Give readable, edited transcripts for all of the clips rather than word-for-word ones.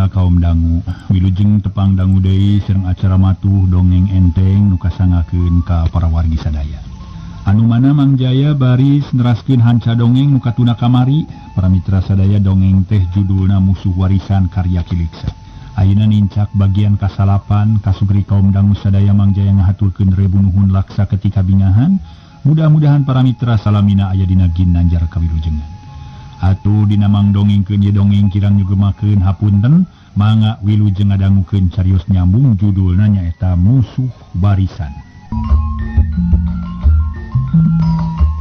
Pada kaum dangu Wilujeng tepang dangu deui sareng acara matuh dongeng enteng nu kasangakeun ka para wargi sadaya. Anu mana Mang Jaya baris neraskeun hanca dongeng nu katuna kamari. Para mitra sadaya dongeng teh judulna Musuh Warisan karya Kiliksa. Ayeuna nincak bagian kasalapan kasugri kaum dangu sadaya Mang Jaya ngahaturkeun rebu nuhun laksa ketika bingahan. Mudah-mudahan para mitra salamina aya dina ginanjar kawilujengan. Atuh dina Mang dongengkeun ye dongeng kirang nyugemakeun hapunten, mangga wilujeng ngadangukeun carios nyambung judulna nyaeta Musuh Warisan.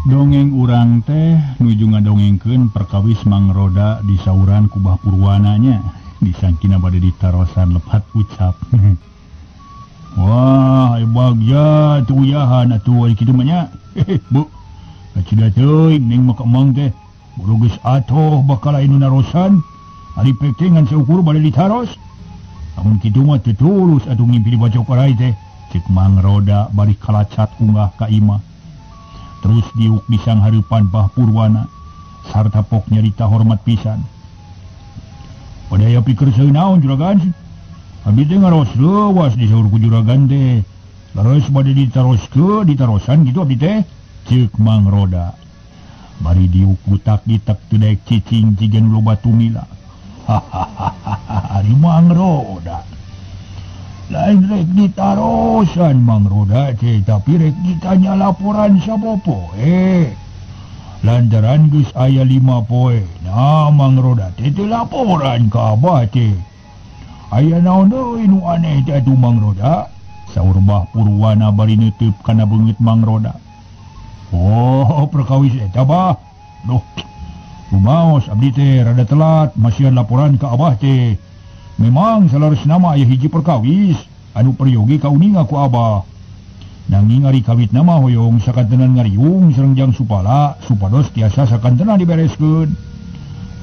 Dongeng urang teh nuju ngadongengkeun perkawis Mang Roda di sauran ku Bah Purwana nya, disangkina bade ditarosan lepat ucap. Wah, bagja tu uyahan atuh kitu mah nya. Bu, cida teuing ning maka Mang teh Bulugis atoh bakal inu narosan ari pekengan seukur bade ditaros. Namun kitu mah teu tulus atuh ngimpi dibaca karai teh, cek Mang Roda bari kalacat unggah ka imah. Terus diuk bisang hareupan Bah Purwana sarta pok nyarita hormat pisan. Pada aya pikir saeunaon juragan? Abdi teh ngaros leuwas disaur ku juragan teh. Laras bade ditaroskeun ditarosan kitu abdi teh, cek Mang Roda. Bari diuk butak ditek teu daek cicing jigan loba tumila. Hahaha, ari Mang Roda. Lain rek ditarosan Mang Roda teh, tapi rek ditanya laporan sapopoe. Lantaran geus aya 5 poe. Nah, Mang Roda teh teu laporan ka Abah teh. Aya naon deui nu aneh teh atuh Mang Roda? Saur Bah Purwana bari neuteub kana beungeut Mang Roda. Oh, perkawis eta Bah. Duh, rumaos abdi teh rada telat masihan laporan ka Abah teh. Memang salares nama aya hiji perkawis anu peryogi kauninga ku Abah. Nanging ari kawitna mah hoyong sakantenan ngariung sareng jang supala supados tiasa sakantenan dibereskeun.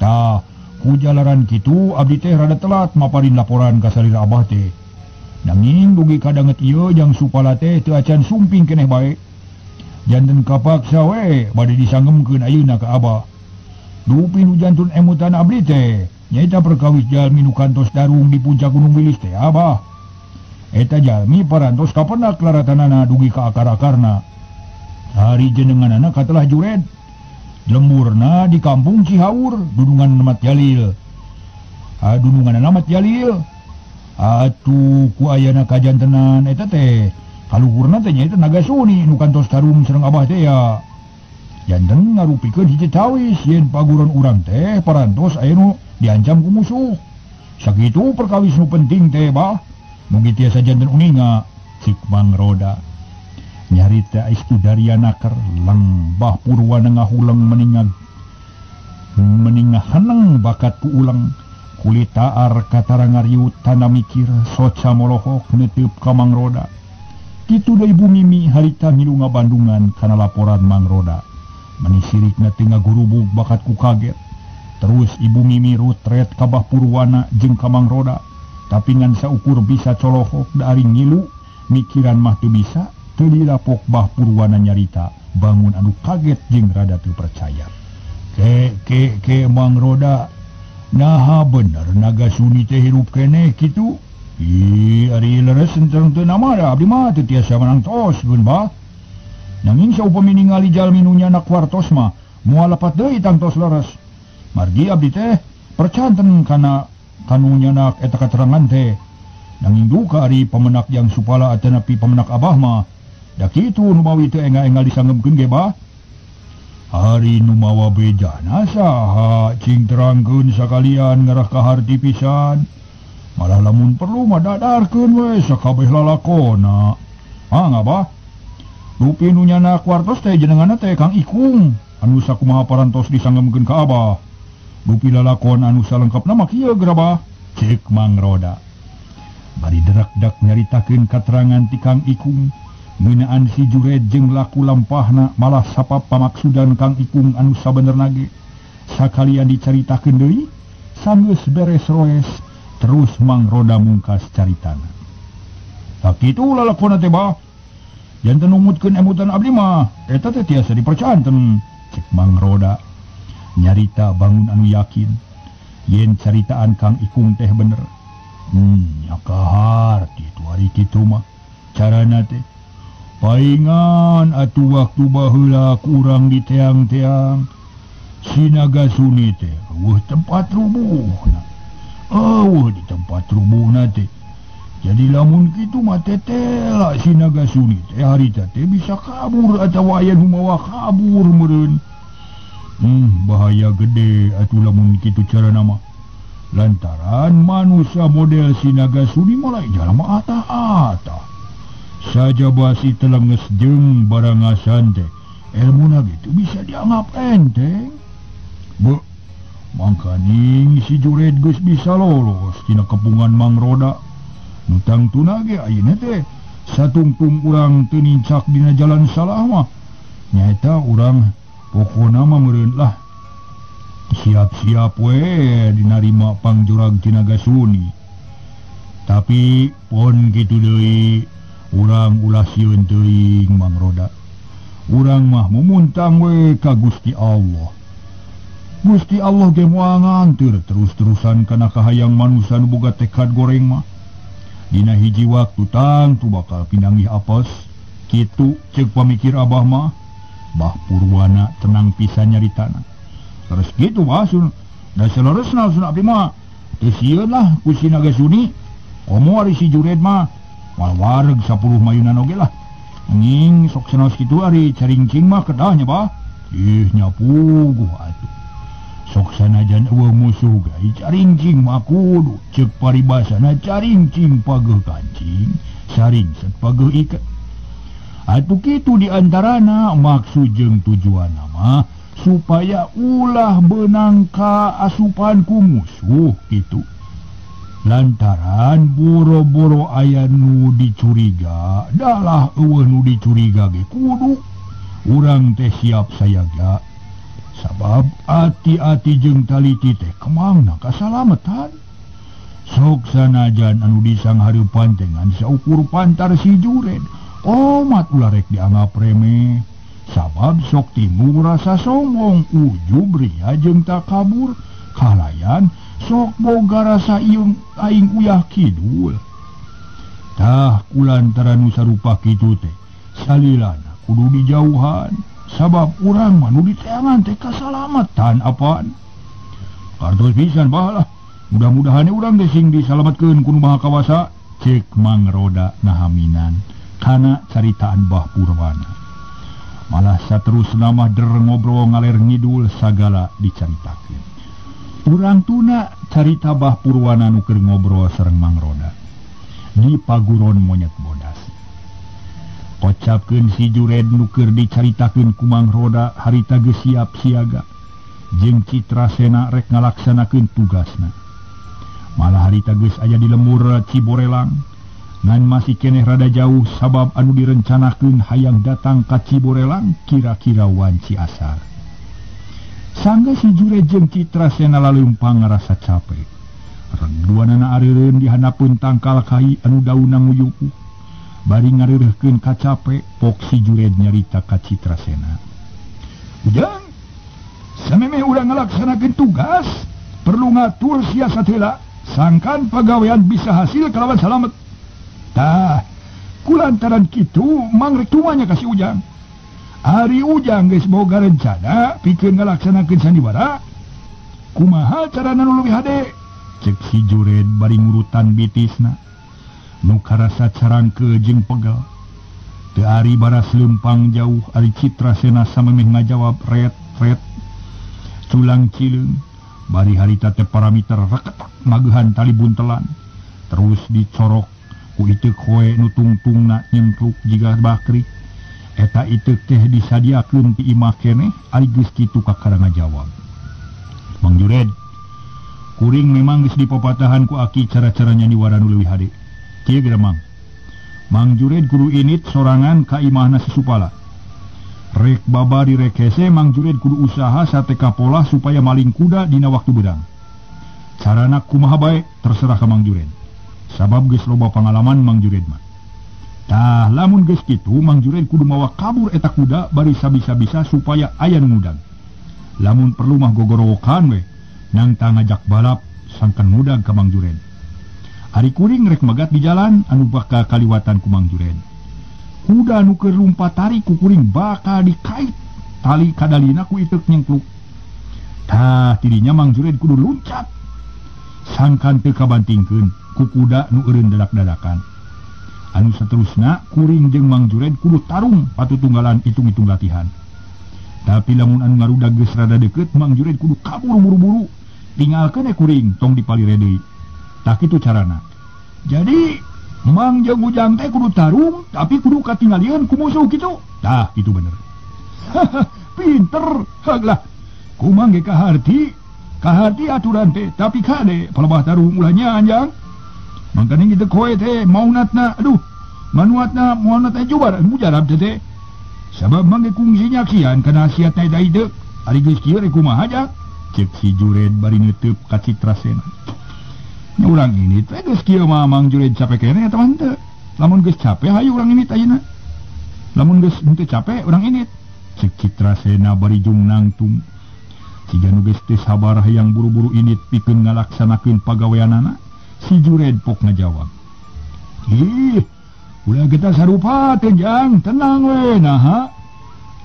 Tah, ku jalaran kitu abdi teh rada telat maparin laporan ka salira Abah teh. Nanging dugi kadanget ieu jang supala teh teu acan sumping keneh bae. Janten kapaksa we bade disanggemkeun ayeuna ka Abah. Dupi nu jantun emutan abdi teh nyaeta perkawis jalmi nu kantos darung di puncak Gunung Wilis teh Abah. Eta jalmi parantos kapendak laratanana dugi ka akar-akarna. Hari jenenganana katelah jured. Lemburna di kampung Cihaur, dudungan Mat Jalil. Dudungan Mat Jalil. Atuh ku ayana kajantenan eta teh kaluhurna teh nyaeta Nagasuni nu kantos tarung sareng Abah teh ya. Janten ngarupikeun hiji tawis yen paguron urang teh parantos aya nu diancam ku musuh. Sakitu perkawis nu penting teh Bah. Mugi tiasa janten uninga, cik Mang Roda. Nyarita istudariana ker lang Bah Purwana ngahuleng meningah haneng bakat ku ulang. Kulit taar katarangariut tanda mikir soca molohok neuteub ka Mang Roda. Kitu deui Ibu Mimi harita ngilu ngabandungan kana laporan Mang Roda. Menisirikna teu ngagurubug bakat ku kaget. Terus Ibu Mimi rutret ka Bah Purwana jeung ka Mang Roda. Tapi ngan saukur bisa colohok dari ngilu, mikiran mah teu bisa, teu dilapok Bah Purwana nyarita, bangun anu kaget jeung rada teu percaya. Ke Mang Roda, naha bener Nagasuni teh hirup keneh kitu? Ari leres enteng teu nama da abdi mah teu tiasa menang tos geun Bah. Nanging saupami ningali jalmi nu nyanak wartos mah moal lepat deui tang tos leres. Margi abdi teh percanten kana kanu nyanak eta katerangan teh. Nanging duka ari pemenak yang supala atanapi pemenak Abah mah da kitu nu mawi teu engal-engal disanggemkeun ge Bah. Hari nu mawa bejana saha cing terangkeun sakalian ngarah ka harti pisan. Malah lamun perlu mah dadarkeun we sakabeh lalakonna. Ngabah. Dupi nu nyanak wartos teh jenenganna teh Kang Ikung anu sakumaha parantos disanggemkeun ka Abah. Dupi lalakon anu salengkapna mah kieu gerabah, cek Mang Roda. Bari derak-dak nyaritakeun katerangan ti Kang Ikung ngeunaan si jured jeung laku lampahna malah sapap pamaksudan Kang Ikung anu sabenerna ge. Sakalian dicaritakeun deui, sanggeus beres roes, terus Mang Roda mungkas caritana. Sakitu lalakonna teh Bah. Janten numutkeun emutan abdi mah eta teh tiasa dipercanten, cek Mang Roda. Nyarita bangun anu yakin. yen caritaan Kang Ikung teh bener. Ya kahar itu hari kitu mah carana teh. Paingan atuh waktu baheula kurang di teang-teang si Nagasuni teh eueuh tempat rubuhna. Di tempat rubuhna teh. Jadi lamun kitu mah tetela si Nagasuni teh harita teh bisa kabur atawa aya nu mawa kabur meureun. Bahaya gede atuh lamun kitu carana mah. Lantaran manusia model si Nagasuni mulai jalma atah-atah. Sajaba si telenges jeung barangasan teh elmuna gitu bisa dianggap enteng. Mangkaning si Jured geus bisa lolos tina kepungan Mang Roda. Nu tangtuna ge ayeuna teh satungtung urang teu nincak dina jalan salah mah. Nyaeta urang pokona mah meureun lah. Siap-siap we dinarima pangjurag ti Nagasuni. Tapi pon kitu deui urang ulah sieun teuing Mang Roda. Urang mah mumuntang we ka Gusti Allah. Gusti Allah ge moal nganteur terus-terusan kana kahayang manusia nu boga tekad goreng mah. Dina hiji waktu tangtu bakal pinanggih apes. Kitu ceuk pamikir Abah mah. Bah Purwana tenang pisan nyaritana. Terus gitu masun. Da saleresna sun abdi mah teu sieun lah ku si Nagasuni. Komo ari si Jured mah wareg 10 mayunan oge lah. Anjing sok sanaos kitu ari caringcing mah kedah nya bah. Nyapuguh atuh. Sok sanajan eueuh musuh gai caringcing mah kudu ceuk paribasana caringcing pageuh kancing, saringset pageuh iket. Atuh kitu diantarana maksud jeung tujuanna mah supaya ulah beunang ka asupan ku musuh kitu. Lantaran boro-boro aya nu dicuriga, dalah eueuh nu dicuriga ge kudu urang teh siap sayaga. Sabab ati-ati jeung taliti teh kemangna kasalametan. Sok sanajan anu disanghareupan teh ngan saukur pantar si Jured, omat ulah rek dianggap remeh. Sabab sok timbul rasa sombong, ujub, ria jeung takabur, kalayan sok boga rasa aing uyah kidul. Tah kulantaran nu sarupa kitu teh salilana kudu dijauhan. Sabab urang mah nu diteangan teh kasalamatan apaan. Kartos pisan bahalah. Mudah-mudahan urang teh sing disalametkeun ku Nu Maha Kawasa, ceuk Mang Roda ngahaminan kana caritaan Bah Purwana. Malah saterusna mah der ngobrol ngaler ngidul sagala dicaritakeun. Urang tuna carita Bah Purwana nu keur ngobrol sareng Mang Roda di paguron monyet bodas. Kocapkeun si Jured nu keur dicaritakeun ku Mang Roda harita geus siap siaga jeung Citrasena rek ngalaksanakeun tugasna. Malah harita geus aya di lembur Ciborelang ngan masih keneh rada jauh sabab anu direncanakeun hayang datang ka Ciborelang kira-kira wanci asar. Sangga si Jured jeung Citrasena laleumpang ngarasa capek. Rengduanana areureun di hanapeun tangkal kai anu daunna nguyuh. Bari ngareureuhkeun kacape, pok si Jured nyarita ka Citrasena. Ujang, samemeh urang ngalaksanakeun tugas, perlu ngatur siasat heula, sangkan pagawean bisa hasil kalawan salamet. Tah, kulantaran kitu mangrek tumanya ka si Ujang. Ari Ujang geus boga rencana pikeun ngalaksanakeun sandiwara. Kumaha carana nu leuwih hade? Cek si Jured bari ngurutan bitisna. Nu karasa carangke jeung pegel. Teu ari baras leumpang jauh ari Citrasena samemeh ngajawab ret. Culang cileung bari harita teh paramiter reketak mageuhan tali buntelan. Terus dicorok ku iteuk hoe nu tungtungna nyempluk jiga bakri. Eta iteuk teh disadiakeun ti imah keneh ari geus kitu kakara ngajawab. Mang Jured, kuring memang geus dipopatahan ku aki cara-cara nyanyiwara nu leuwih hade. Kieu geura Mang Jured kudu init sorangan ka imahna si Supala. Rek baba direkese Mang Jured kudu usaha sateka pola supaya maling kuda dina waktu beudang. Carana kumaha bae terserah ka Mang Jured. Sabab geus loba pangalaman Mang Jured mah. Tah lamun geus kitu Mang Jured kudu mawa kabur eta kuda bari sabisa-bisa supaya aya nu ngudang. Lamun perlu mah gogorowokan we. nangta ngajak balap sangkan mudag ka Mang Jured. Hari kuring rek magat di jalan anu bakal kaliwatan ku Mang Jured. Kuda anu keur lumpat tari ku kuring bakal dikait tali kadalina ku itek nyengkluk. Tah tidinya Mang Jured kudu luncat. Sangkan teu kabantingkeun ku kuda nu eureun dadak-dadakan. Anu saterusna kuring jeung Mang Jured kudu tarung patutunggalan itung-itung latihan. Tapi lamun anu ngarudag geus rada deukeut Mang Jured kudu kabur buru-buru tinggalkeun kuring tong dipalire deui. Tak kitu carana. Jadi Mang jeung Ujang teh kudu tarung tapi kudu katinggalian ku musuh kitu. Tah kitu bener. Pinter haglah. Kumang ge kaharti aturan teh tapi kade palebah tarung ulahnya anjang. Mangkana kitu koe teh maunatna aduh manuatna moanna teh jubar mujarab teh. Sabab mangge kungsinya kian kana asiat teh dai deuk. Ari geus kieu rek kumaha jak? Cek si Jured bari neuteub ka Citrasena. Nya urang ini teh geus kieu mah Mang Jured capek keneh eta mah teu. Lamun geus capek hayu urang ini ayeuna. Lamun geus henteu capek urang ini. Cek Citrasena bari jung nangtung. Siga nu geus teu sabar hayang buru-buru init pikeun ngalaksanakeun pagaweanana. Si Jured pok ngajawab. Ih, ulah kita sarupa tenjang, tenang we naha.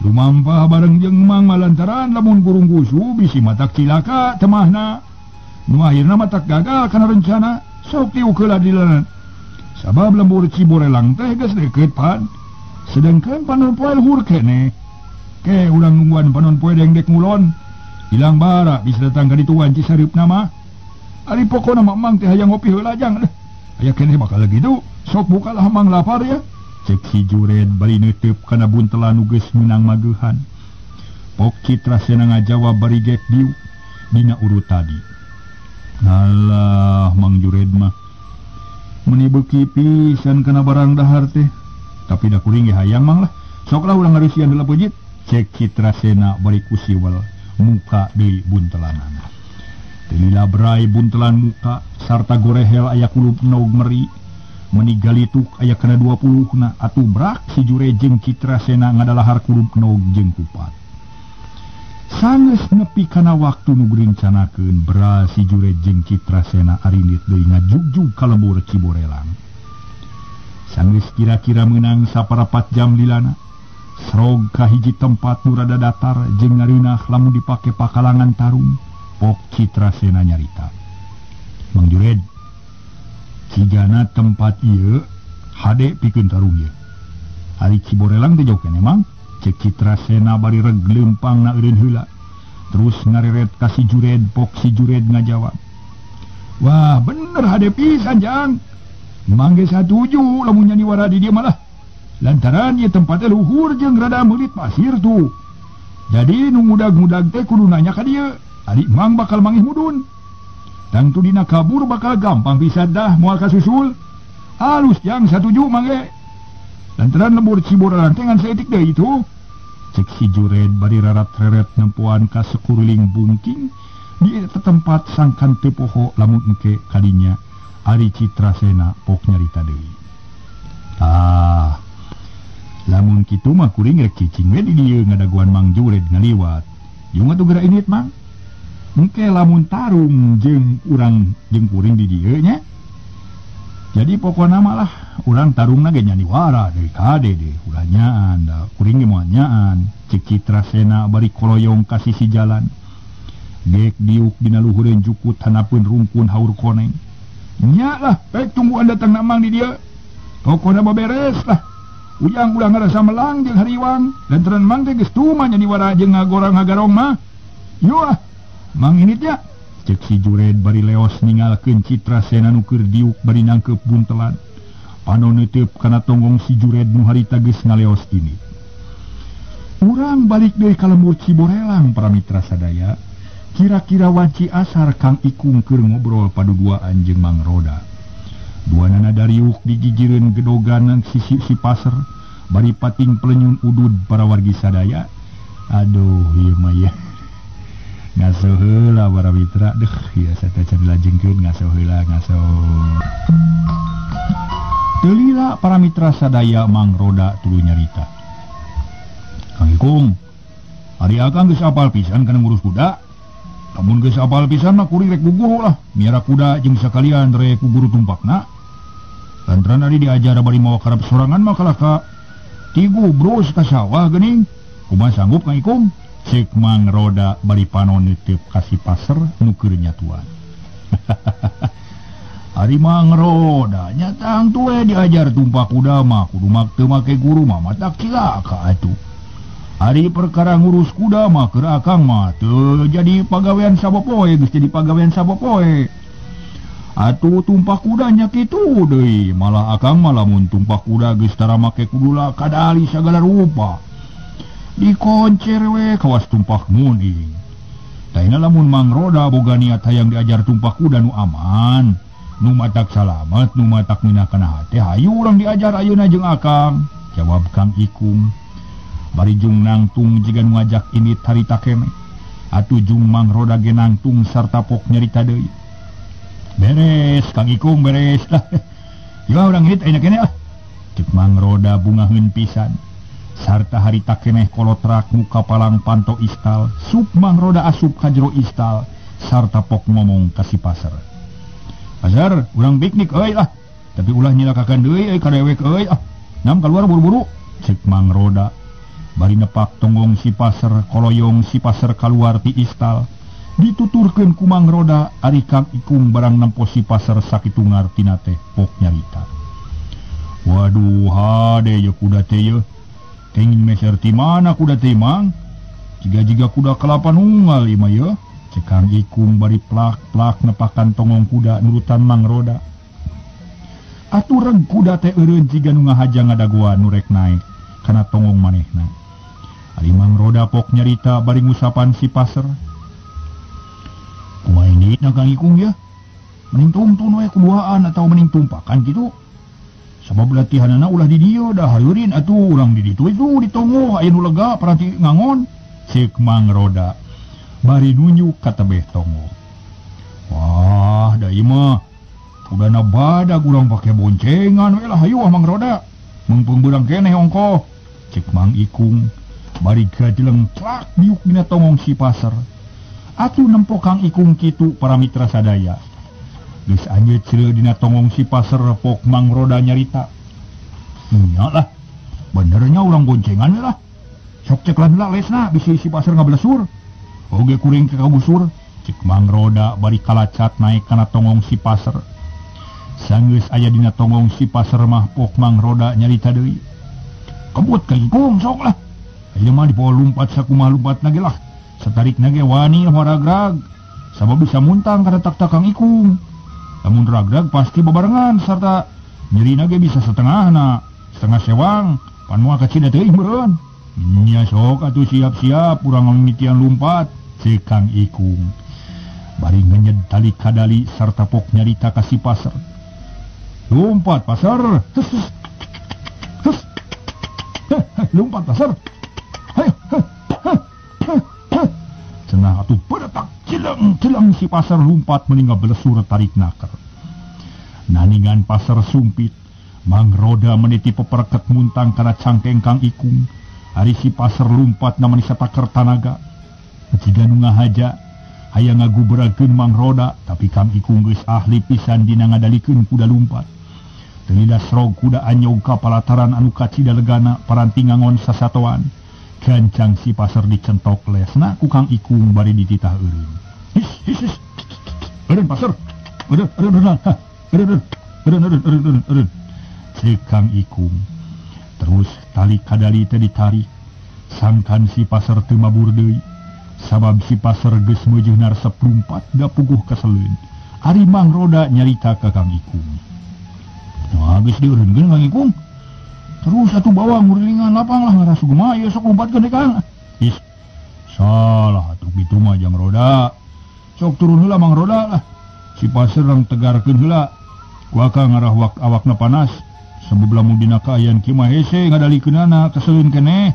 Lumampah bareng jeung Mang malantaran lamun burung gusu bisi matak cilaka temahna. Nu akhirna matak gagal kana rencana sok tiukeula dileunat. Sabab lembur Ciborelang teh geus deukeut pan. Sedengkeun panon poe luhur keneh. Ke ulang nungguan panon poe dengdek ngulon. Hilang bara bisa datang ka dituan Cisareupna mah. Ari pokona Mang teh hayang ngopi heula jang. Aya keneh bakal gitu. Sok bukalah Mang lapar ya. Cek si Jured bari neuteub kana buntelan nu geus meunang mageuhan. Pok Citrasena ngajawab bari gek diu dina urut tadi. Alah Mang Jured mah meuni beuki pisan kana barang dahar teh. Tapi da kuring ge hayang Mang lah. Soklah urang ngareusian heula peujit. Cek Citrasena bari kusiwel muka deui buntelanana. Telila berai buntelan muka sarta gorehel aya kulup nog meri. Menigalituk aya kana 20 na atuh brak si Jured jeung Citrasena ngadalahar kulup nog jeung kupat. Sanggeus nepi kana waktu nu direncanakeun beral si Jured jeung Citrasena arinit deui ngajugjug ka lembur Ciborelang. Sanggeus kira-kira meunang saparapat jam lilana. Srog ka hiji tempat nu rada datar jeung ngareunah lamun dipake pakalangan tarung. Pok Citrasena nyarita. Mang Jured, cigana tempat ieu hade pikeun tarung ieu. Ari Ciborelang teh jauh keneh Mang. Cek Citrasena bari reg leumpangna eureun heula. Terus ngareret ka si Jured. Pok si Jured ngajawab. Wah bener hade pisan jang. Mang ge satuju lamun nya diwara di dieu malah. Lantaran ieu tempatnya luhur jeung rada meulit pasir tuh. Jadi nu mudag-mudag teh kudu nanya ka dieu. Ari Mang bakal mangih mudun. Tang tu dina kabur bakal gampang pisan dah moal kasusul. Halus jang satuju mangge. Lantaran lembur Ciborelang teh ngan saeutik deui itu. Cek si Jured bari rarat-reret nempuan ka sekuruling bungking di eta tempat sangkan teu poho lamun engke kadinya ari Citrasena pok nyarita deui. Lamun kitu mah kuring rek cicing we di dieu ngadaguan Mang Jured ngaliwat. Yung atuh geura init Mang. Engke lamun tarung jeung urang jeung kuring di dieu nya. Jadi pokona malah urang tarungna ge nya diwara deui kade deui ulah nyaan da kuring ge moal nyaan. Cek Citrasena bari koloyong ka sisi jalan. Gek diuk dina luhureun jukut hanapeun rungkun haur koneng. Nya lah pek tungguan datangna Mang di dieu. Pokona beberes lah. Ujang ulah ngarasa melang jeung hariwang lantaran Mang teh geus tuma nya diwara jeung ngagorang-ngagarong mah. Yo Mang init ya. Cek si Jured bari leos ningalkeun Citrasena nu keur diuk bari nangkep buntelan. Pano neuteub kana tonggong si Jured nu harita geus ngaleos ini. Urang balik deui ka lembur Ciborelang para mitra sadaya. Kira-kira wanci asar Kang Ikung keur ngobrol paduduaan jeung Mang Roda. Duanana dariuk digigireun gedogan sisi si pasar bari pating pelenyun udud para wargi sadaya. Aduh ieu mah ya. Ngaso heula para mitra deuh ieu sate can dilajengkeun ngaso heula ngaso. Teu lila para mitra sadaya Mang Roda tuluy nyarita. Kang Ikung, ari akang geus apal pisan kana ngurus kuda. Namun geus apal pisan mah kuring rek guguru lah. Miara kuda jeung sakalian rek guguru tumpakna. Lantaran ari diajar bari mawa karep sorangan mah kalaka tigu bros ka sawah geuning. Kumaha sanggup Kang Ikung? Cek Mang Roda bari panon neuteup ka si Passer nu keur nyatuan. Ari Mang Roda nyatang tue diajar tumpak kuda mah kudu teu make guru mah matak cilaka atuh. Ari perkara ngurus kuda mah keur akang mah teu jadi pagawean sapopoe geus jadi pagawean sapopoe. Atuh tumpak kuda nya kitu deui, malah akang mah lamun tumpak kuda geus tara make kudula kadali sagala rupa. Dikoncer we kawas tumpak muni. Taina lamun Mang Roda boga niat hayang diajar tumpak kuda nu aman, nu matak salamet, nu matak minah kana hate, hayu urang diajar ayeuna jeung akang. Jawab Kang Ikung. Bari jung nangtung jiga nu ngajak ini harita kene. Atuh jung Mang Roda ge nangtung sarta pok nyarita deui. Beres Kang Ikung beres lah. Ya urang hit ayeuna kene ah. Cek Mang Roda bungaheun pisan. Sarta harita keneh kolotrak muka palang panto istal. Sup Mang Roda asup ka jero istal. Sarta pok ngomong ka si Passer. Passer, urang piknik euy lah. Tapi ulah nyilakakeun deui euy ka dewek euy ah. Nam kaluar buru-buru. Cek Mang Roda. Bari nepak tonggong si Passer koloyong si Passer kaluar ti istal. Dituturkeun ku Mang Roda ari Kang Ikung barang nempo si Passer sakitu ngartina teh pok nyarita. Waduh hade ye kuda teh ye. Tenging meser ti mana kuda teh Mang? Jiga-jiga kuda kalapan unggal ieu mah ye. Cek Kang Ikung bari plak-plak nepakan tonggong kuda nurutan Mang Roda. Atuh reg kuda teh eureun jiga nu ngahaja ngadagoan nu rek naek kana tonggong manehna. Ari Mang Roda pok nyarita bari ngusapan si Passer. Kumaha ini na Kang Ikung ya? Mending tuntun we kuduaan atau mending tumpakan gitu. Sabab latihanana ulah di dieu dah hareurin atuh urang di ditu itu ditongo aya nu lega paranti ngangon. Cek Mang Roda bari nunjuk ka tebeh tongo. Wah, da ieu mah udana badag urang pake boncengan we lah hayu Mang Roda. Mumpung beurang keneh ongkoh. Cek Mang Ikung bari gajeleng clak diuk dina tongong si Passer. Atuh nempo Kang Ikung kitu para mitra sadaya. Geus anjeut ceuleuh dina tongong si Passer pok Mang Roda nyarita. Nya lah, benernya urang boncengan we lah. Sok cek heula lesna bisi si Passer ngablesur. Oge kuring ke kabusur. Cek Mang Roda bari kalacat naik kana tongong si Passer. Sanggeus aya dina tongong si Passer mah pok Mang Roda nyarita deui. Kebut Kang Ikung sok lah. Ieu mah dipoe lumpat sakumaha lumpatna ge lah. Satarikna ge wani ragrag. Sabab bisa muntang ka tak Kang Ikung. Lamun ragrag pasti babarengan sarta nyerina ge bisa setengahna, setengah sewang. Pan moal kacida teuing meureun. Nya sok atuh siap-siap urang mimitian lumpat. Cek Kang Ikung. Bari ngenyed tali kadali sarta pok nyarita ka si Passer. Lumpat Passer. Lumpat Passer. Cenah atuh beretak cileng si Passer lumpat meninggal belesur tarik naker. Naningan Passer sumpit, Mang Roda meniti peperket muntang kana cangkeng Kang Ikung. Ari si Passer lumpat namani sataker tanaga. Jiga nu ngahaja hayang ngaguberakeun Mang Roda, tapi Kang Ikung geus ahli pisan dina ngadalikeun kuda lumpat. Teu srog kuda anyog ka palataran anu kacida legana paranti ngangon sasatoan. Gancang si Passer dicentok lesna ku Kang Ikung bari dititah eureun. His. Eureun Passer. Eureun. Cek Kang Ikung. Terus tali kadali teh ditarik. Sangkan si Passer teu mabur deui. Sabab si Passer geus meujeuh narsep lumpat da puguh kaseleun. Ari Mang Roda nyarita ka Kang Ikung. Nah, geus dieureunkeun Kang Ikung. Terus atuh bawa ngurilingan lapang lah ngarasu gemah ieu sok lompatkeun deui Kang. Is. Salah atuh kitu mah Jang Roda. Sok turun heula Mang Roda lah. Si Passer rang tegarkeun heula. Ku akang ngarah awakna panas. Sabab lamun dina kaayaan kieu mah hese ngadalikeunana kaseueun keneh.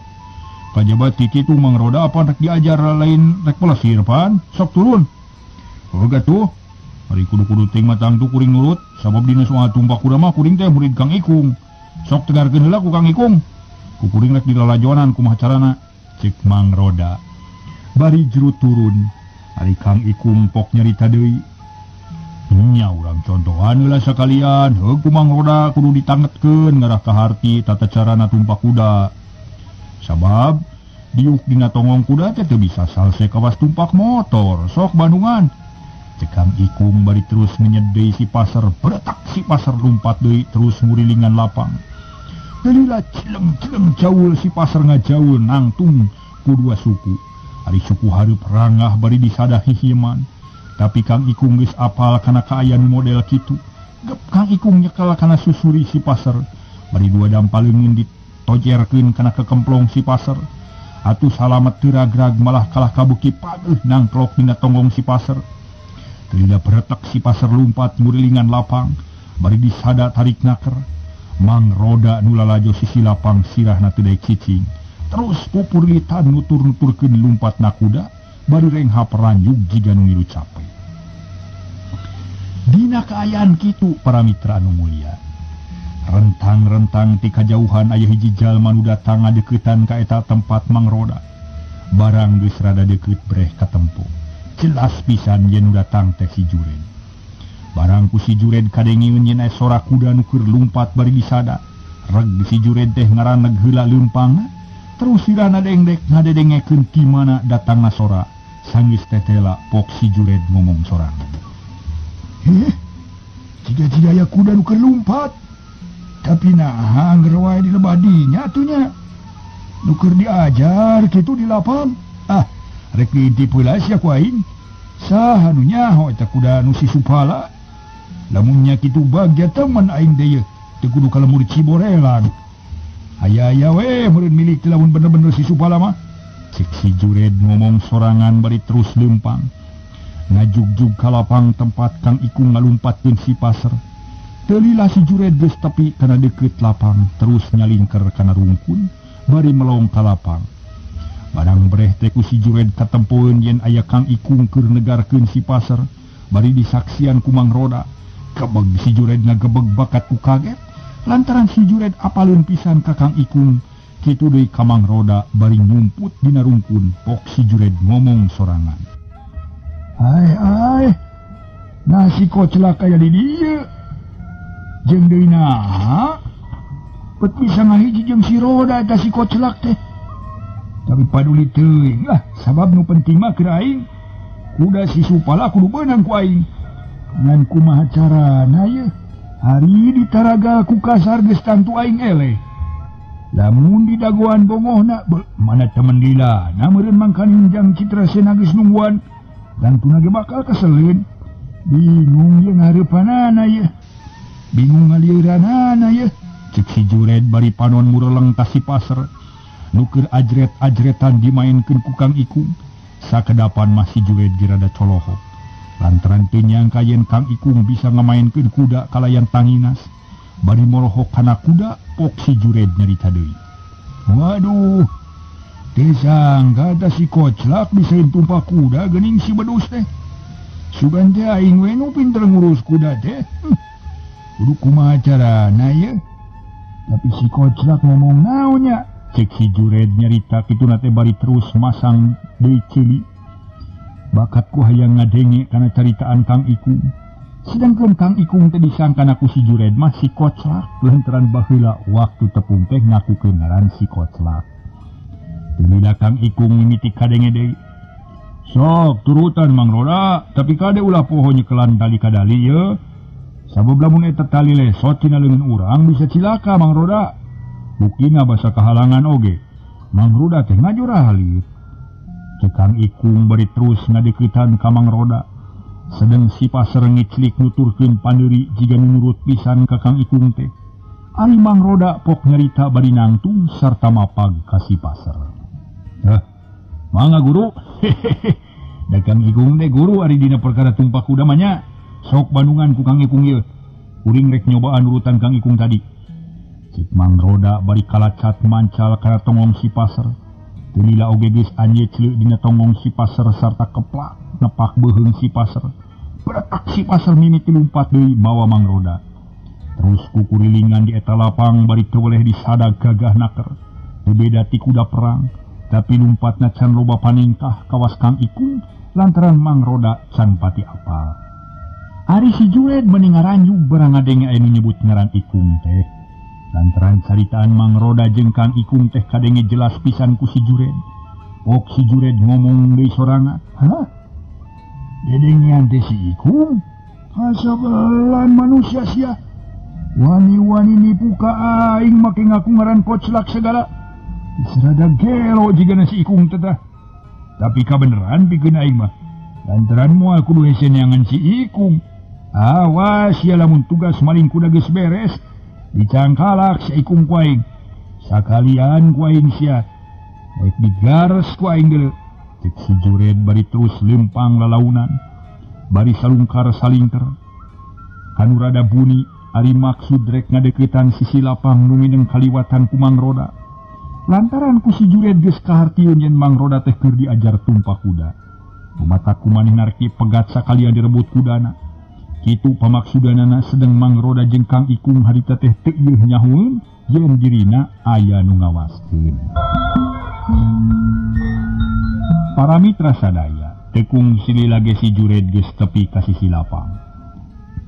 Kajabat ti kitu Mang Roda apa rek diajar lain rek pelesir pan. Sok turun. Oga tuh. Ari kudu-kudu ting matang tu kuring nurut. Sabab dina soal tumpak kuda mah kuring teh murid Kang Ikung. Sok tegarkeun heula ku Kang Ikung. Ku kuring rek dilalajonan kumaha carana. Cek Mang Roda. Bari juru turun. Ari Kang Ikung pok nyarita deui. Nya urang contohan heula sakalian, heug kumang roda kudu ditangetkeun ngarah ka harti tata carana tumpak kuda. Sabab diuk dina tongong kuda teh teu bisa salse kawas tumpak motor, sok Bandungan. Cek Kang Ikung bari terus ngenyed deui si pasar, beretak si pasar lompat deui terus ngurilingan lapang. Dalila cileng-cileng caul si pasar ngajaul nangtung ku dua suku. Ari suku hareup rangah bari disada hihiman. Tapi Kang Ikung geus apal kana kaayaan model kitu. Gep Kang Ikung nyekel kana susuri si pasar. Bari dua dampaleungeun ditojerkeun kana kekemplong si pasar. Atuh salamet teu ragrag malah kalah kabeuki pageuh nangklok dina tonggong si pasar. Dalila beretak si pasar lompat ngurilingan lapang. Bari disada tarik naker. Mang roda nu lalajo sisi lapang sirahna teu daek cicing. Terus pupurlitan nutur-nuturkeun lompatna kuda. Baru rengha peranjug jika nungilu capek. Dina kaayaan kitu para mitra anu mulia. Rentang-rentang ti kajauhan aya hiji jalma nu datang ngadeuketan ka eta tempat Mang Roda. Barang geus rada deukeut breh katempo. Jelas pisan yen nu datang teh si Jured. Barang ku si Jured kadengieun yen aya sora kuda nu keur lumpat bari disada. Reg si Jured teh ngaraneg heula leumpangna. Terus sirana dengdek ngadedengekeun ti mana datangna sora. Sanggeus tetela pok si Jured ngomong sorang. Jika aya kuda nu keur lumpat. Tapi naha angger wae dilebah dinya atunya. Nu keur diajar kitu di lapang. Rek diintip heula sia ku aing. Saha nu nyaho eta kuda nu si Supala? Lamun nya kitu bagja temen aing deui teu kudu kalemur ciborelan. Aya-aya we meureun milik lamun bener-bener si Supala mah. Cek si Jured ngomong sorangan bari terus lempang. Ngajugjug ka lapang tempat Kang Ikung ngalumpatkeun si pasar. Dalila si Jured geus tepi kana deukeut lapang terus nyalingker kana rungkun bari melong ka lapang. Barang breh teh ku si Jured katempoeun yen aya Kang Ikung keur negarkeun si pasar bari disaksian ku Mang Roda. Kebeg si Jured ngagebeg bakat ku kaget lantaran si Jured apaleun pisan ka Kang Ikung. Kitu deui ka Mang Roda bari nyumput dina rungkun pok si Jured ngomong sorangan. Hai, nasi koclak aya di dieu. Jeung deui naha? Pet bisa ngahiji jeung si Roda eta si koclak teh. Tapi paduli teuing lah, sabab nu penting mah keur aing. Kuda si Supala kudu beunang ku aing. Ngan kumaha carana ye? Hari ditaraga ku kasar geus tantu aing eleh. Lamun di dagoan bongohna mana temen lila na meureun mangkan hinjang Citra Sena geus nungguan dan tuna ge bakal keseleun. Bingung ye ngareupanana ye. Bingung ngalieuranana ye. Cek si Jured bari panon mureleng tas si pasar. Nu keur ajret-ajretan dimaenkeun ku Kang Ikung. Sakedapan mah si Jured ge rada colohok. Lantaran teu nyangka yen Kang Ikung bisa ngamaenkeun kuda kalayan tanginas. Bari morohok kana kuda pok si Jured nyarita deui. Waduh, teu sangka ta si koclak bisa tumpak kuda geuning si bedus teh. Sugan teh aing we nu pinter ngurus kuda teh. Kudu kumaha carana ye? Tapi si koclak ngomong naonnya? Cek si Jured nyarita kituna teh bari terus masang deui ceuli. Bakat ku hayang ngadenge kana caritaan Kang Ikung. Sedangkan Kang Ikung teh disangkana ku si Jured mah si koclak lantaran baheula waktu tepung teh ngakukeun ngaran si koclak. Dalila Kang Ikung mimiti kadenge deui. Sok turutan Mang Roda, tapi kade ulah poho nyekelan tali ka dali ye. Sabab lamun eta tali lesot tina leungeun urang bisa cilaka Mang Roda. Buktina basa kahalangan oge. Mang Roda teh ngajurah halir. Cek Kang Ikung bari terus ngadeuketan ka Mang Roda. Sedang si pasar ngiclik nuturkeun pandeuri jiga nurut pisan ka Kang Ikung teh. Ari Mang Roda pok nyarita bari nangtung sarta mapag ka si pasar. Mangga guru. Da Kang Ikung teh guru ari dina perkara tumpak kuda mah nya. Sok Bandungan ku Kang Ikung ieu. Kuring rek nyobaan urutan Kang Ikung tadi. Cik Mang Roda bari kalacat mancal kana tongong si pasar. Dalila oge geus anyecleuk dina tongong si pasar sarta keplak nepak beuheung si pasar. Beretak si pasar mimiti lumpat deui mawa Mang Roda. Terus kukurilingan di eta lapang bari teu boleh disada gagah naker. Teu beda ti kuda perang, tapi lumpatna can loba paningkah kawas Kang Ikung lantaran mangroda can pati apal. Ari si Jured meningaranju barang ngadenge anu nyebut ngaran Ikung teh. Lantaran caritaan mangroda jeung Kang Ikung teh kadenge jelas pisan ku si Jured. Ok si Jured ngomong deui sorangan, "Hah? Dedengian teh si Ikung? Hasabelan manusia sia. Wani-wani nipu ka aing make ngaku ngaran koclak segala. Serada gelo jigana si Ikung teh tah. Tapi kabeneran pikeun aing mah. Lantaran moal kudu hese neangan si Ikung. Awas ya lamun tugas maling kuda geus beres, dicangkalak si Ikung ku aing. Sakalian ku aing sia. Baik digares ku aing geuleuh. Cek si Jured bari terus lempang lalaunan. Bari salungkar salingker. Kanu rada buni ari maksud rek ngadeukeutan sisi lapang nu mineng kaliwatan ku mangroda. Lantaran ku si Jured geus kahartieun yen mangroda teh keur diajar tumpah kuda. Umata kumaneh narki pegat sakalian direbut kudana. Kitu pamaksudanana sedeng mangroda jeung Kang Ikung harita teh teu ieuh nyahueun yen dirina aya nu ngawaskeun. Para mitra sadaya, tekung silila ge si Jured geus tepi ka sisi lapang.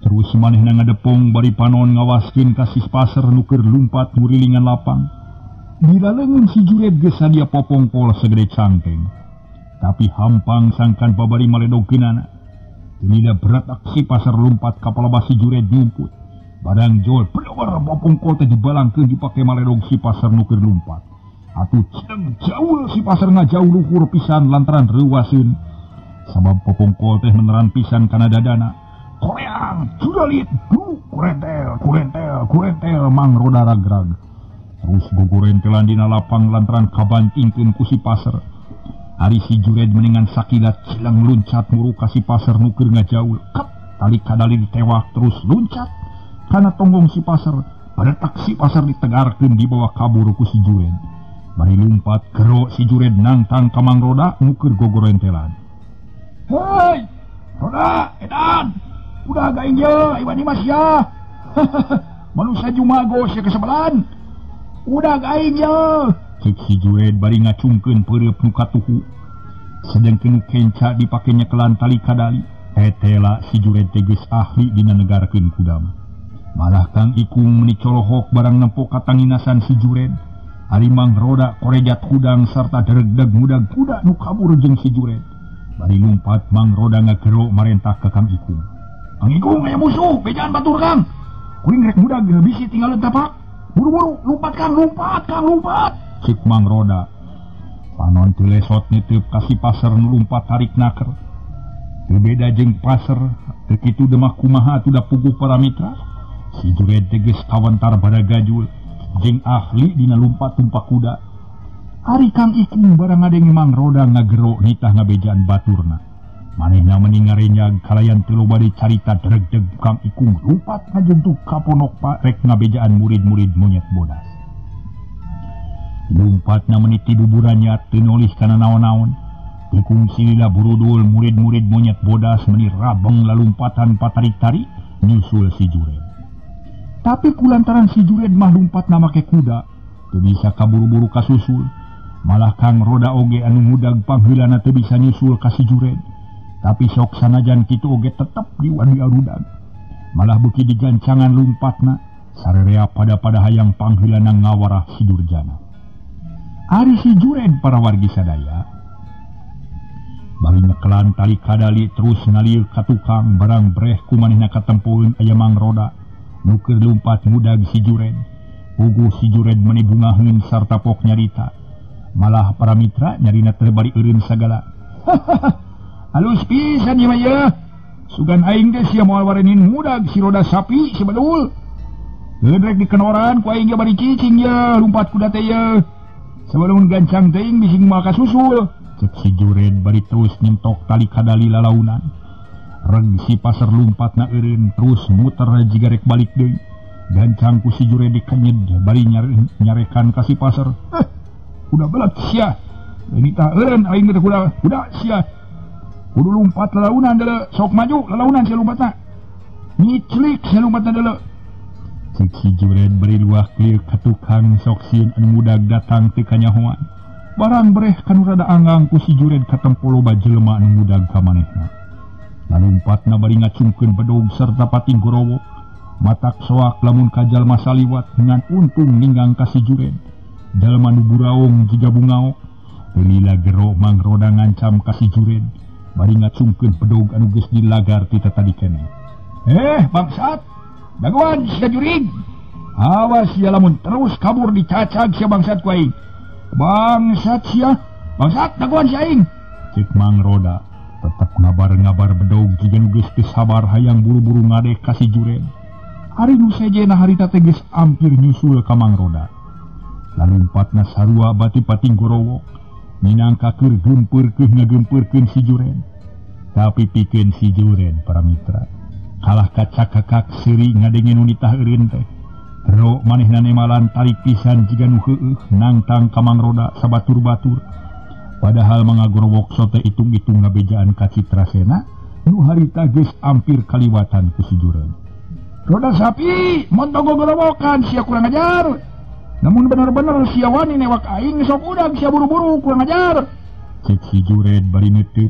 Terus manehna ngadepong bari panon ngawaskeun ka sis paser nu keur lumpat ngurilingan lapang. Dilaleungeun si Jured geus sadia popongkol segede cangkeng. Tapi hampang sangkan babari maledogkeunana. Tidak berat aksi pasar lompat kapal basi Jured nyumput. Barang jol pedawar popongkol teh dibalangkeun dipake maledog si pasar nu keur lumpat. Atuh ceneng jauh si pasar ngajauh luhur pisan lantaran reuwaseun. Sabab popongkol teh meneran pisan kana dadana. Koreang, judalit, kurentel, mangroda ragrag. Terus gogorentelan dina lapang lantaran kabantingkeun ku si pasar. Ari si Jured meningan sakilat silang luncat muru ka si pasar nu keur ngajaul. Kep, tali kadali ditewak terus luncat kana tonggong si pasar. Badetak si pasar ditegarkeun dibawa kabur ku si Jured. Bari lumpat gero si Jured nangtang ka mangroda nu keur gogorentelan. "Hei, Roda, edan, udah gaing ye, iwan mas ya. Manusia jumago sia kesebelan. Udah gaing ye." Cek si Jured bari ngacungkeun peureup nu katuhu. Sedengkeun nu kenca dipake nyekelan tali kadali. Tetela si Jured teh geus ahli dina negarkeun kudam. Malah Kang Ikung meuni colohok barang nempo katanginasan si Jured. Ari mangroda korejat hudang sarta deregdeg mudag kuda nu kabur jeung si Jured. Bari lumpat mangroda ngagero marentah ka Kang Ikung. "Kang Ikung aya musuh, bejaan batur Kang. Kuring rek mudag bisi tinggalin tapak. Buru-buru lumpat Kang, lumpat." Cik mangroda. Panon teu lesot niteup ka si pasar nu lumpat tarik naker. Teu beda jeung pasar, teu kitu demah kumaha atuh da puguh para mitra. Si Jured teh geus kawentar bada gajul jeung ahli dina lumpat tumpah kuda. Ari Kang Ikung barang ngadenge mangroda ngagero nitah ngabejaan baturna. Manehna mending ngarenyag kalayan teu loba dicarita deregdeg Kang Ikung lumpat ngajentuk ka ponok pa rek ngabejaan murid-murid monyet bodas. Lumpatna meniti buburannya teu nolih kana naon-naon. Tekung silila burudul murid-murid monyet bodas meni rabeng lalumpatan patarik-tarik nyusul si Jured. Tapi kulantaran si Jured mah lumpatna make kuda, teu bisa kaburu-buru kasusul. Malah Kang Roda oge anu mudag pangheulana teu bisa nyusul ka si Jured. Tapi sok sanajan kitu oge tetep diwani arudag. Malah beuki digancangan lumpatna, sarerea pada hayang pangheulana ngawarah si Durjana. Ari si Jured para wargi sadaya bari nyekelan tali kadali terus ngalir ka tukang barang breh kumanehna katempoeun aya mangroda nu keur lumpat mudag si Jured. Puguh si Jured meuni bungaheun sarta pok nyarita. Malah para mitra nyarina teu bari eureun sagala. "Halus pisan ieu mah ye. Sugan aing teh sia moal warenin mudag si roda sapi si badul. Leudrek dikenoran ku aing ge bari cicing ye lumpat kuda teh ye. Sebelum gancang teing bising maka susul." Cek si Jured bari terus nyentok tali kadali lalaunan. Reg si pasar lumpatna eureun terus muter jiga rek balik deui. Gancang ku si Jured dikanyed bari nyarekan ka si pasar. Udah belat sia. Ini tah eureun aing teh kuda sia. Kudu lumpat lalaunan deuleu. Sok maju lalaunan sia lumpatna. Nyiclik sia lumpatna deuleu. Cek si Jured beri luah clear ka tukang sok sieun anu mudag datang teu kanyahoan. barang breh kanu rada anggang ku si Jured katempo loba jelema anu mudag ka manehna. Lalumpatna bari ngacungkeun bedog serta pating gorowo, matak soak lamun ka jalma saliwat ngan untung ninggang ka si Jured. Jalma nu buraong jiga bungaok, lila gero Mang Roda ngancam ka si Jured, bari ngacungkeun bedog anu geus dilagar ti tadi keneh. Bangsat, daguan sia jurig. Awas sia lamun terus kabur dicacag sia bangsat ku aing. Bangsat sia, bangsat daguan sia aing. Cek Mang Roda, tetep ngabar-ngabar bedog jiga nu geus teu sabar hayang buru-buru ngadeh ka si Jured. Ari nu sejena harita teh geus ampir nyusul ka Mang Roda. Lalumpatna sarua bati pating gorowo, minangka keur geumpeur-keun ngageumpeureun si Jured. Tapi pikeun si Jured para mitra, kalah kacak-kakak seuri ngadengen nu ditah eureun teh. Ro manehna nemalan tarik pisan jiga nu heueuh nangtang ka Mang Roda sabatur-batur. Padahal mangagorowok teh itung-itung ngabejaan ka Citrasena nu harita geus ampir kaliwatan ku si Jured. Roda sapi, montogo gorowokan sia kurang ajar. Namun bener-bener sia wani newak aing sok udag sia buru-buru kurang ajar. Cek si Jured bari neuteuk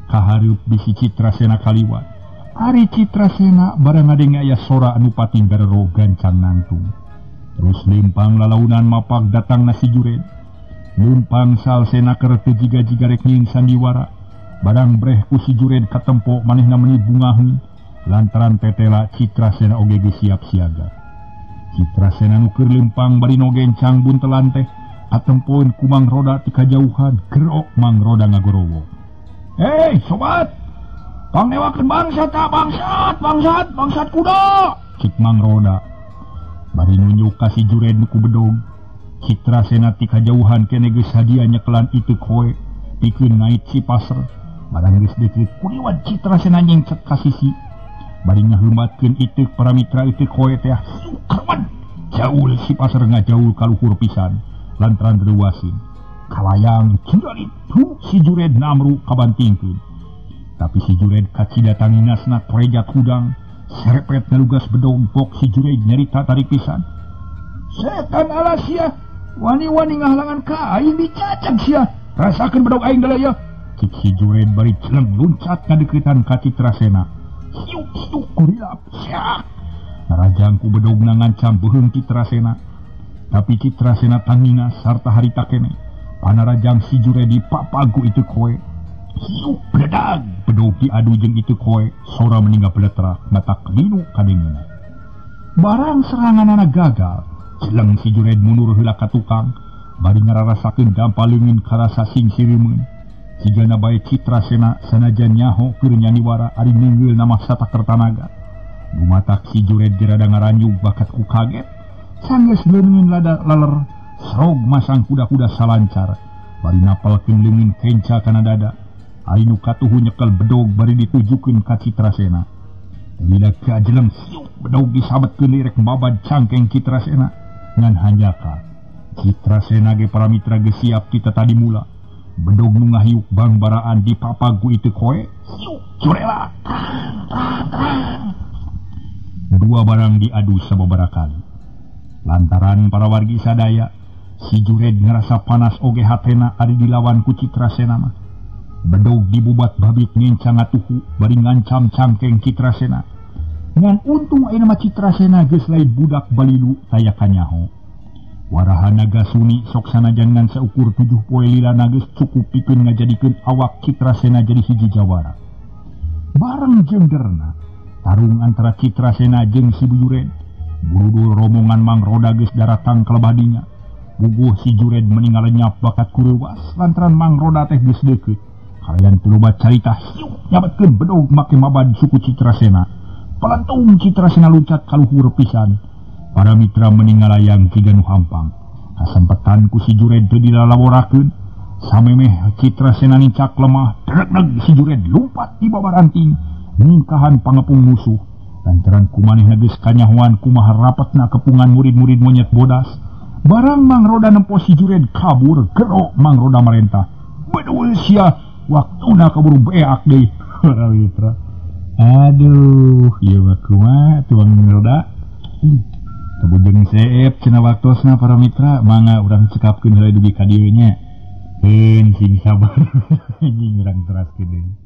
kahareup bisi Citrasena kaliwat. Ari Citrasena barang ngadenge aya sora anu pating garero gancang nangtung. Terus lempang lalaunan mapak datang na si Jured. Lempang salsena keur teu jiga-jiga rek nyieun sandiwara. Barang breh ku si Jured katempo manehna meuni bungaheun lantaran tetela Citrasena oge geus siap siaga. Citrasena nu keur lempang bari nogencang buntelan teh atempoeun ku Mang Roda ti kajauhan gero Mang Roda ngagorowo. Sobat, pangnewakeun bangsat bangsat kuda, cik Mang Roda. Bari nunjuk ka si Jured nu ku bedog. Citrasena ti kajauhan kene geus hadiah nyekelan itu koe pikeun ngait si paser. Barang geus deukeut kuliwat Citrasena nyengcek ka sisi. Bari ngaheumbatkeun itu para mitra itu koe teh sukarman. Jaul si paser ngajaul ka luhur pisan lantaran reuwaseun. Kalayang curalit si Jured namru kabantingkeun. Tapi si Jured kacida tanginasna korejat hudang, serepet nalugas bedog pok si Jured nyarita tarik pisan. Setan alas sia, wani-wani ngahalangan ka aing dicacag sia. Rasakeun bedog aing dalaya. Cik si Jured bari celeng luncat kadeuketan ka Citrasena. Hiuk-hiuk kurilap sia. Narajang ku bedogna ngancam beuheung Citrasena. Tapi Citrasena tangina sarta harita keneh. Panarajang si Jured dipapagu itu koe. Hiuk bledag bedog diadu jeung itu koe sora meninggal beletrak matak linu kadengena. Barang seranganana gagal, celeng si Jured mundur heula ka tukang bari ngararasakeun dampa leungin karasa sing sirimeun. Sigana bae Citrasena sanajan nyaho keur nyaniwara ari neungeul nama satakar tanaga. Dumatak si Jured gerada ngaranjug bakat ku kaget sanggeus leungeun lada laler srog masang kuda-kuda salancar bari napalkeun leungin kenca kana dada. Ari nu katuhu nyekel bedog bari ditujukeun ka Citrasena. Bila kajeleng siuk bedog disabetkeun direk babad cangkeng Citrasena ngan hanjaka. Citrasena ge para mitra geus siap kita tadi mula. Bedog nu ngahiuk bangbaraan dipapagu itu koe siuk curela. Dua barang diadu sababaraha kali. Lantaran para wargi sadaya, si Jured ngerasa panas oge hatena ari dilawan ku Citrasena mah. Bedog dibubat babit ngencang atuhu bari ngancam cangkeng Citrasena. Ngan untung ayeuna mah Citrasena geus lain budak balilu taya kanyaho. Warahana gasuni sok sanajan ngan saukur 7 poe lilana geus cukup pikeun ngajadikeun awak Citrasena jadi hiji jawara. Bareng jeunderna tarung antara Citrasena jeung si Jured. Buru-buru rombongan Mang Roda geus daratang ka lebadinya. Bubuh si Jured meninggal lenyap bakat kureuwas lantaran Mang Roda teh geus deukeut. Kalian tulobat carita hiuk nyabetkeun bedog make mabad suku Citrasena. Pelantung Citrasena luncat ka luhur pisan. Para mitra meninggal layang tiga nu hampang. Kasempetan ku si Jured teu dilalaborakeun. Samemeh Citrasena nincak lemah, dereg-deg si Jured lumpat di babaranting ningkahan pangepung musuh. Lantaran kumanehna geus kanyahoan kumaha rapetna kepungan murid-murid monyet bodas. Barang Mang Roda nempo si Jured kabur, gero Mang Roda marentah. Bedul sia, waktuna kabur beak deui. Para mitra. Aduh, ieu mah kumaha tuang Mang Roda? Kabujeng seep cenah waktosna para mitra, mangga urang cekapkeun heula dugi ka dieu nya. sing sabar anjing urang teraskeun deui